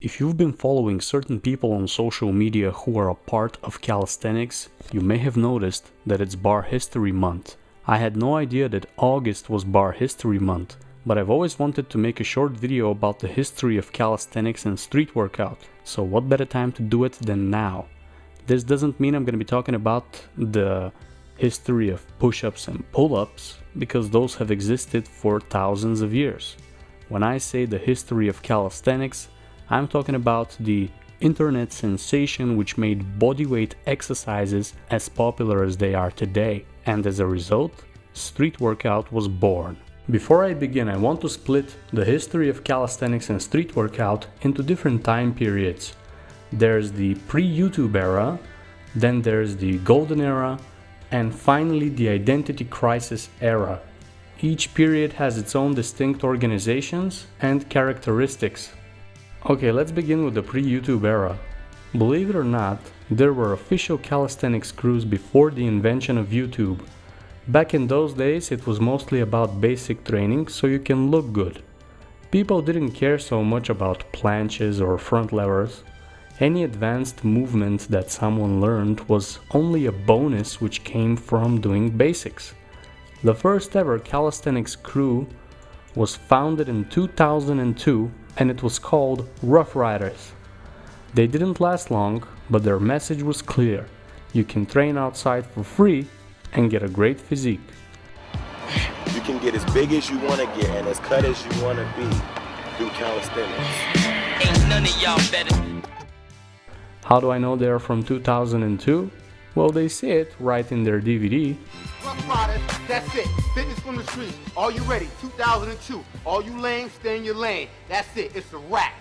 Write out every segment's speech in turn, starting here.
If you've been following certain people on social media who are a part of calisthenics, you may have noticed that it's Bar History Month. I had no idea that August was Bar History Month, but I've always wanted to make a short video about the history of calisthenics and street workout, so what better time to do it than now? This doesn't mean I'm going to be talking about the history of push-ups and pull-ups, because those have existed for thousands of years. When I say the history of calisthenics, I'm talking about the internet sensation which made bodyweight exercises as popular as they are today, and as a result, street workout was born. Before I begin, I want to split the history of calisthenics and street workout into different time periods. There's the pre-YouTube era, then there's the golden era, and finally the identity crisis era. Each period has its own distinct organizations and characteristics. Okay, let's begin with the pre-YouTube era. Believe it or not, there were official calisthenics crews before the invention of YouTube. Back in those days, it was mostly about basic training so you can look good. People didn't care so much about planches or front levers. Any advanced movement that someone learned was only a bonus which came from doing basics. The first ever calisthenics crew was founded in 2002 and it was called Ruff Ryders. They didn't last long, but their message was clear. You can train outside for free and get a great physique. You can get as big as you want to get and as cut as you want to be through calisthenics. Ain't none of y'all better. How do I know they're from 2002? Well, they say it right in their DVD. Ruff Ryders, that's it. Fitness from the streets. Are you ready? 2002. All you lame, stay in your lane. That's it. It's a wrap.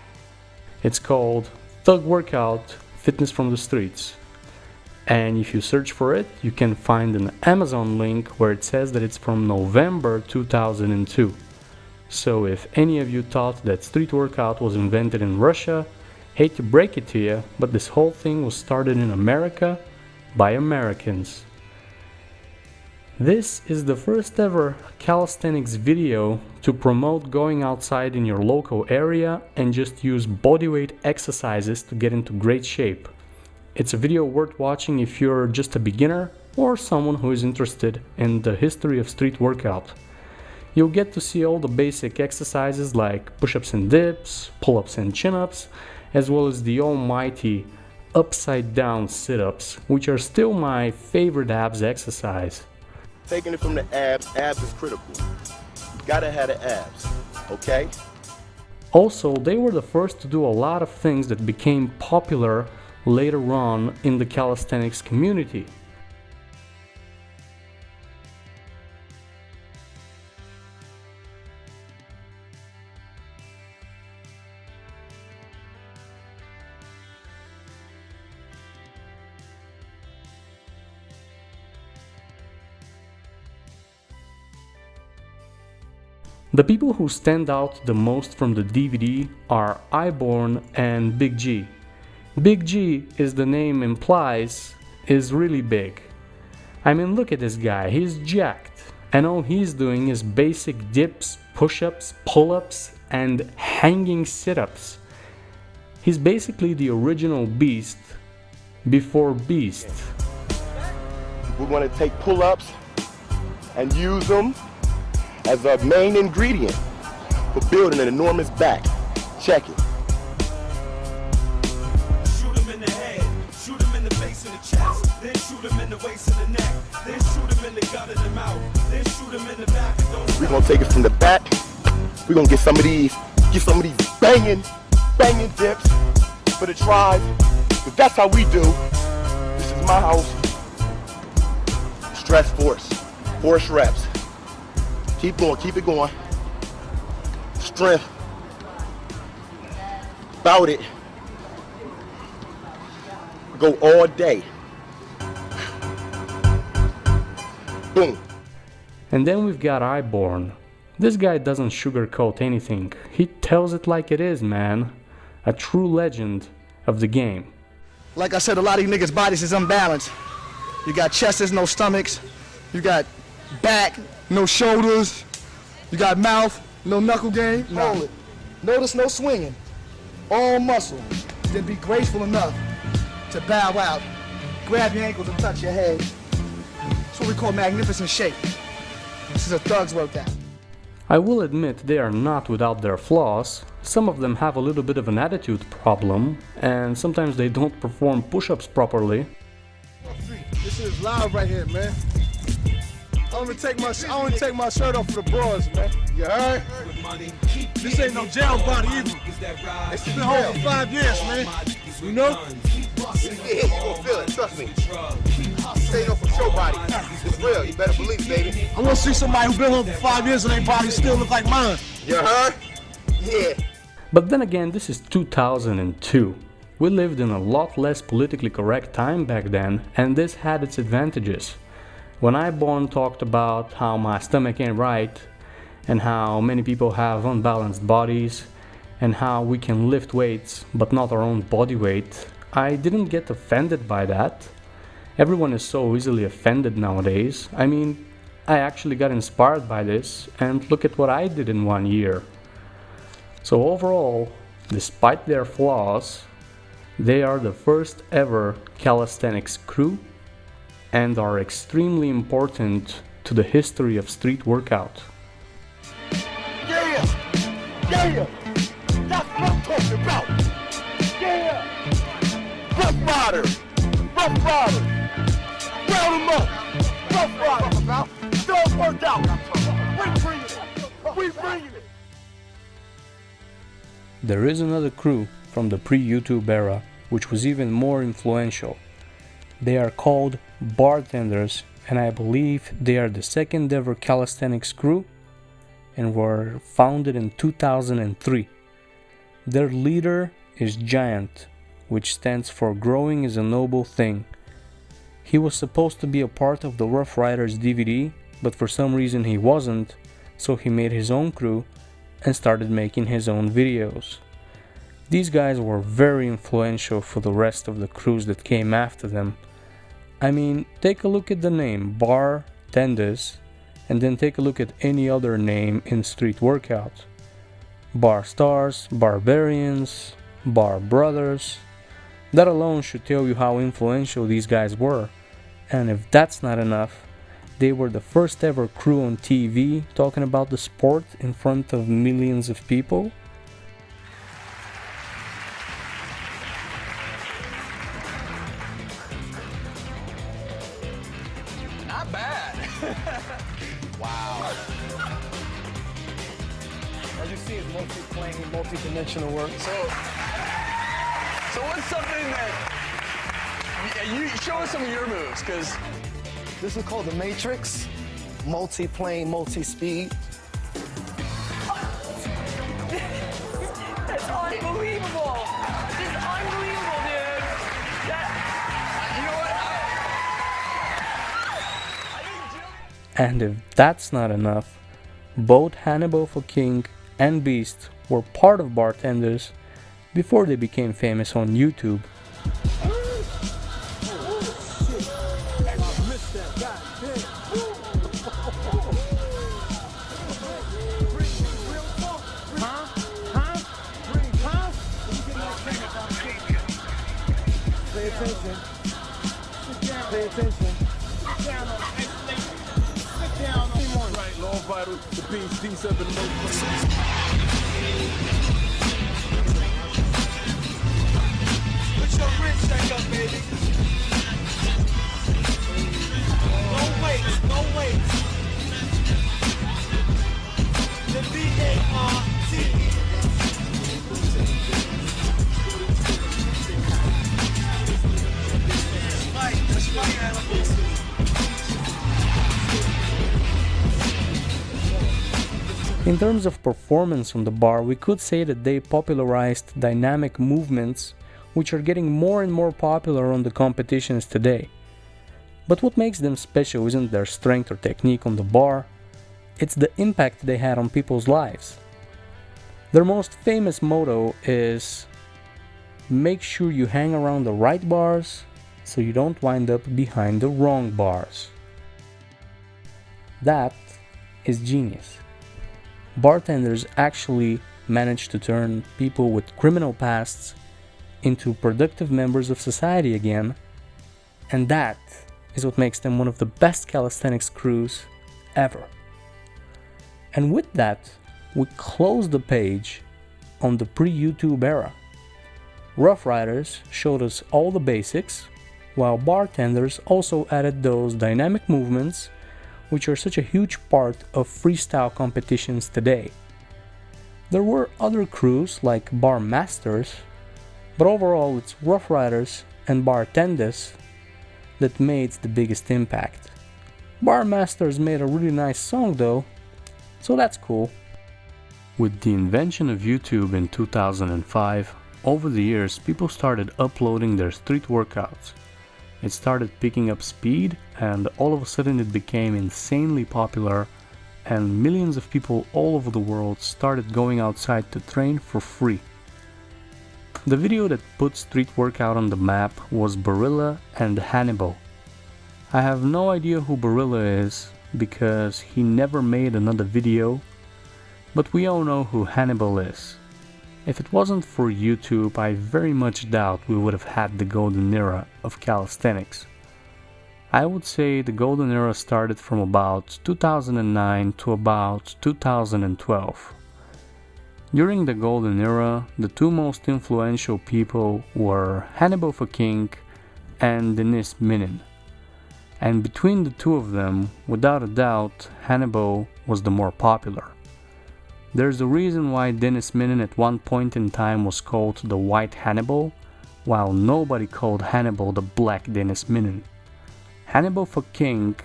It's called Thug Workout Fitness from the Streets. And if you search for it, you can find an Amazon link where it says that it's from November 2002. So if any of you thought that street workout was invented in Russia, hate to break it to you, but this whole thing was started in America by Americans. This is the first ever calisthenics video to promote going outside in your local area and just use bodyweight exercises to get into great shape. It's a video worth watching if you're just a beginner or someone who is interested in the history of street workout. You'll get to see all the basic exercises like push-ups and dips, pull-ups and chin-ups, as well as the almighty upside down sit-ups, which are still my favorite abs exercise. Taking it from the abs is critical. You gotta have the abs, okay? Also, they were the first to do a lot of things that became popular later on in the calisthenics community. The people who stand out the most from the DVD are Iborn and Big G. Big G, as the name implies, is really big. I mean, look at this guy, he's jacked, and all he's doing is basic dips, push-ups, pull-ups, and hanging sit-ups. He's basically the original Beast before Beast. We're gonna take pull-ups and use them as a main ingredient for building an enormous back. Check it. Shoot him in the head, shoot him in the face and the chest, then shoot him in the waist and the neck, then shoot him in the gut and the mouth, then shoot him in the back. We're gonna take it from the back. We're gonna get some of these banging dips for the tries. But that's how we do. This is my house. Stress force reps. Keep going, keep it going. Strength. About it. Go all day. Boom. And then we've got Iborn. This guy doesn't sugarcoat anything. He tells it like it is, man. A true legend of the game. Like I said, a lot of you niggas' bodies is unbalanced. You got chests, no stomachs. You got back, no shoulders. You got mouth, no knuckle game. Hold it. Notice no swinging. all muscle, then be graceful enough to bow out, grab your ankles and touch your head. That's what we call magnificent shape. This is a thug's workout. I will admit they are not without their flaws. Some of them have a little bit of an attitude problem, and sometimes they don't perform push-ups properly. This is live right here, man. I only take my shirt off for the bras, man. You heard? This ain't no jail body either. It's been home for 5 years, man. You know? When you get hit, you gon' feel it, trust me. This ain't no for show body. It's real, you better believe it, baby. I wanna see somebody who been home for 5 years and their body still look like mine. You heard? Yeah. But then again, this is 2002. We lived in a lot less politically correct time back then, and this had its advantages. When Iborn talked about how my stomach ain't right, and how many people have unbalanced bodies, and how we can lift weights but not our own body weight, I didn't get offended by that. Everyone is so easily offended nowadays. I mean, I actually got inspired by this, and look at what I did in 1 year. So overall, despite their flaws, they are the first ever calisthenics crew and are extremely important to the history of street workout. Yeah! Yeah! That's what I'm talking about! Yeah! Rough Ryders! Rough Ryders! Round them up! Rough Ryders! Dog workout! We bring it! We bring it! There is another crew from the pre-YouTube era which was even more influential. They are called Bartenders, and I believe they are the second ever calisthenics crew and were founded in 2003. Their leader is Giant, which stands for Growing is a Noble Thing. He was supposed to be a part of the Ruff Ryders DVD, but for some reason he wasn't, so he made his own crew and started making his own videos. These guys were very influential for the rest of the crews that came after them. I mean, take a look at the name BarTendaz, and then take a look at any other name in street workout. Bar Stars, Barians, Bar Brothers. That alone should tell you how influential these guys were. And if that's not enough, they were the first ever crew on TV talking about the sport in front of millions of people. Not bad. Wow. As you see, it's multi-plane, multi-dimensional work. So what's something that you show us some of your moves, because This is called the Matrix, multi-plane, multi-speed. That's unbelievable. This is unbelievable, dude. you know what? And if that's not enough, both Hannibal For King and Beast were part of Bartenders before they became famous on YouTube. Pay attention. Pay attention. Right, Law Vital, the Beast, D.O.C, the Put your wrist back up, baby. No weights, no weights. The B-A-R-T. That's right, animals. In terms of performance on the bar, we could say that they popularized dynamic movements, which are getting more and more popular on the competitions today. But what makes them special isn't their strength or technique on the bar, it's the impact they had on people's lives. Their most famous motto is, make sure you hang around the right bars so you don't wind up behind the wrong bars. That is genius. Bartenders actually managed to turn people with criminal pasts into productive members of society again, and that is what makes them one of the best calisthenics crews ever. And with that, we close the page on the pre-YouTube era. Ruff Ryders showed us all the basics, while Bartenders also added those dynamic movements which are such a huge part of freestyle competitions today. There were other crews like BarMasters, but overall it's Ruff Ryders and Bartendaz that made the biggest impact. BarMasters made a really nice song though, so that's cool. With the invention of YouTube in 2005, over the years people started uploading their street workouts. It started picking up speed and all of a sudden it became insanely popular, and millions of people all over the world started going outside to train for free. The video that put street workout on the map was Barilla and Hannibal. I have no idea who Barilla is because he never made another video, but we all know who Hannibal is. If it wasn't for YouTube, I very much doubt we would have had the golden era of calisthenics. I would say the golden era started from about 2009 to about 2012. During the golden era, the two most influential people were Hannibal For King and Denis Minin. And between the two of them, without a doubt, Hannibal was the more popular. There's a reason why Denis Minin at one point in time was called the White Hannibal, while nobody called Hannibal the Black Denis Minin. Hannibal For King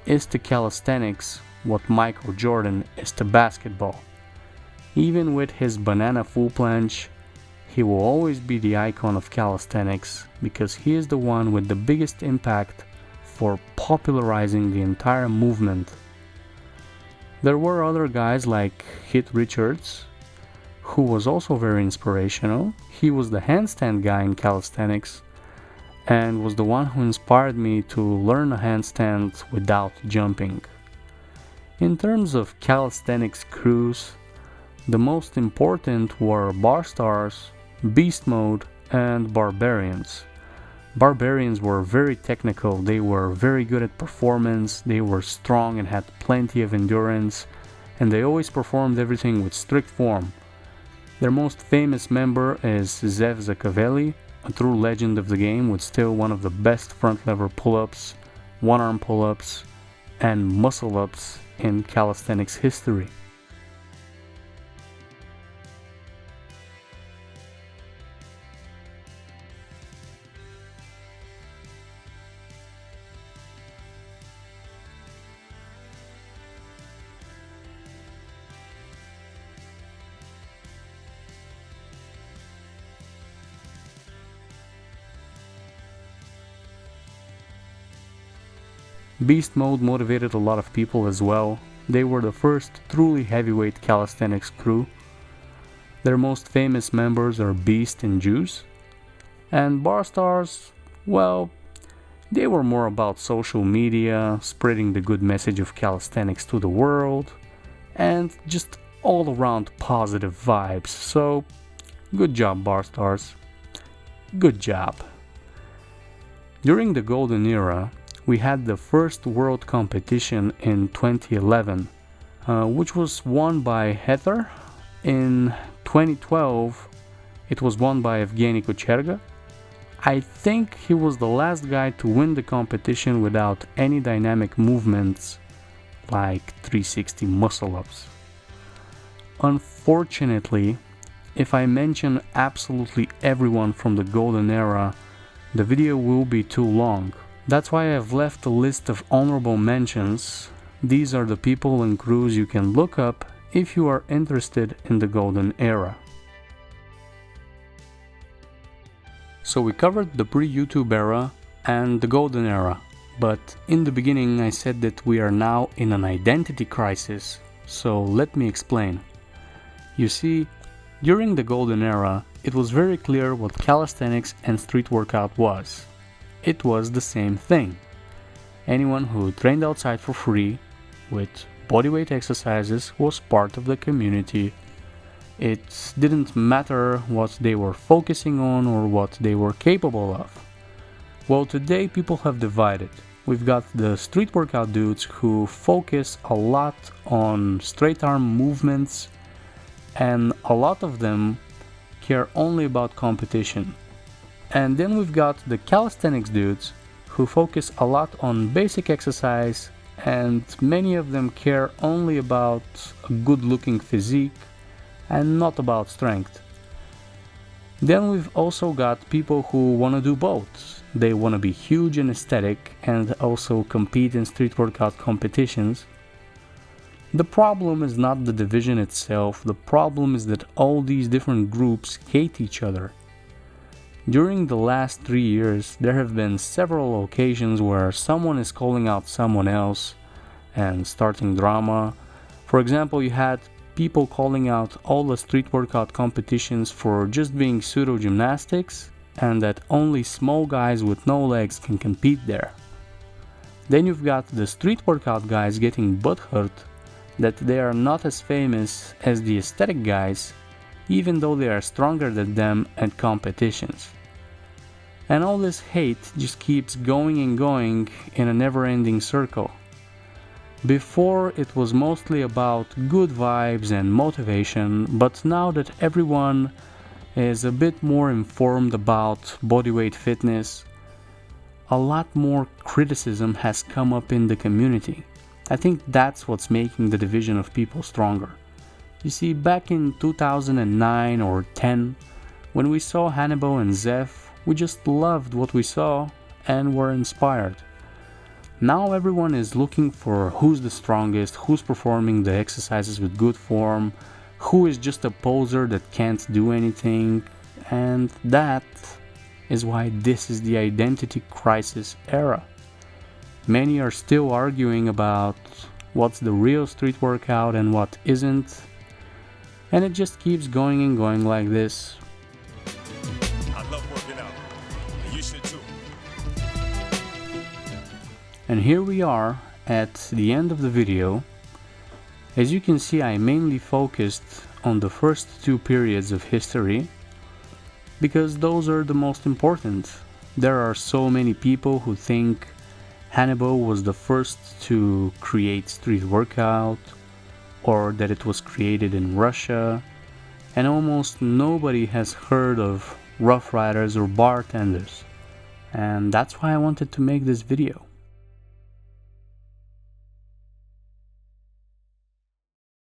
is to calisthenics what Michael Jordan is to basketball. Even with his banana full planche, he will always be the icon of calisthenics because he is the one with the biggest impact for popularizing the entire movement. There were other guys like Hit Richards, who was also very inspirational. He was the handstand guy in calisthenics and was the one who inspired me to learn a handstand without jumping. In terms of calisthenics crews, the most important were BarStars, BeastMode, and Barians. Barians were very technical, they were very good at performance, they were strong and had plenty of endurance, and they always performed everything with strict form. Their most famous member is Zev Zakavelli, a true legend of the game with still one of the best front lever pull-ups, one-arm pull-ups, and muscle-ups in calisthenics history. BeastMode motivated a lot of people as well. They were the first truly heavyweight calisthenics crew. Their most famous members are Beast and Jude. And BarStars, well, they were more about social media, spreading the good message of calisthenics to the world, and just all around positive vibes. So, good job BarStars. Good job. During the golden era, we had the first world competition in 2011, which was won by Heather. In 2012, it was won by Evgeny Kucherga. I think he was the last guy to win the competition without any dynamic movements like 360 muscle-ups. Unfortunately, if I mention absolutely everyone from the golden era, the video will be too long. That's why I've left a list of honorable mentions. These are the people and crews you can look up if you are interested in the golden era. So we covered the pre-YouTube era and the golden era, but in the beginning I said that we are now in an identity crisis, so let me explain. You see, during the golden era, it was very clear what calisthenics and street workout was. It was the same thing. Anyone who trained outside for free with bodyweight exercises was part of the community. It didn't matter what they were focusing on or what they were capable of. Well, today people have divided. We've got the street workout dudes who focus a lot on straight arm movements, and a lot of them care only about competition. And then we've got the calisthenics dudes who focus a lot on basic exercise, and many of them care only about a good looking physique and not about strength. Then we've also got people who want to do both. They want to be huge and aesthetic and also compete in street workout competitions. The problem is not the division itself, the problem is that all these different groups hate each other. During the last 3 years, there have been several occasions where someone is calling out someone else and starting drama. For example, you had people calling out all the street workout competitions for just being pseudo gymnastics, and that only small guys with no legs can compete there. Then you've got the street workout guys getting butthurt that they are not as famous as the aesthetic guys, even though they are stronger than them at competitions. And all this hate just keeps going and going in a never-ending circle. Before it was mostly about good vibes and motivation, but now that everyone is a bit more informed about bodyweight fitness, a lot more criticism has come up in the community. I think that's what's making the division of people stronger. You see, back in 2009 or 10, when we saw Hannibal and Zeph, we just loved what we saw and were inspired. Now everyone is looking for who's the strongest, who's performing the exercises with good form, who is just a poser that can't do anything, and that is why this is the identity crisis era. Many are still arguing about what's the real street workout and what isn't, and it just keeps going and going like this. I love working out, and you should too. And here we are at the end of the video. As you can see, I mainly focused on the first 2 periods of history because those are the most important. There are so many people who think Hannibal was the first to create street workout, or that it was created in Russia, and almost nobody has heard of Ruff Ryders or Bartenders. And that's why I wanted to make this video.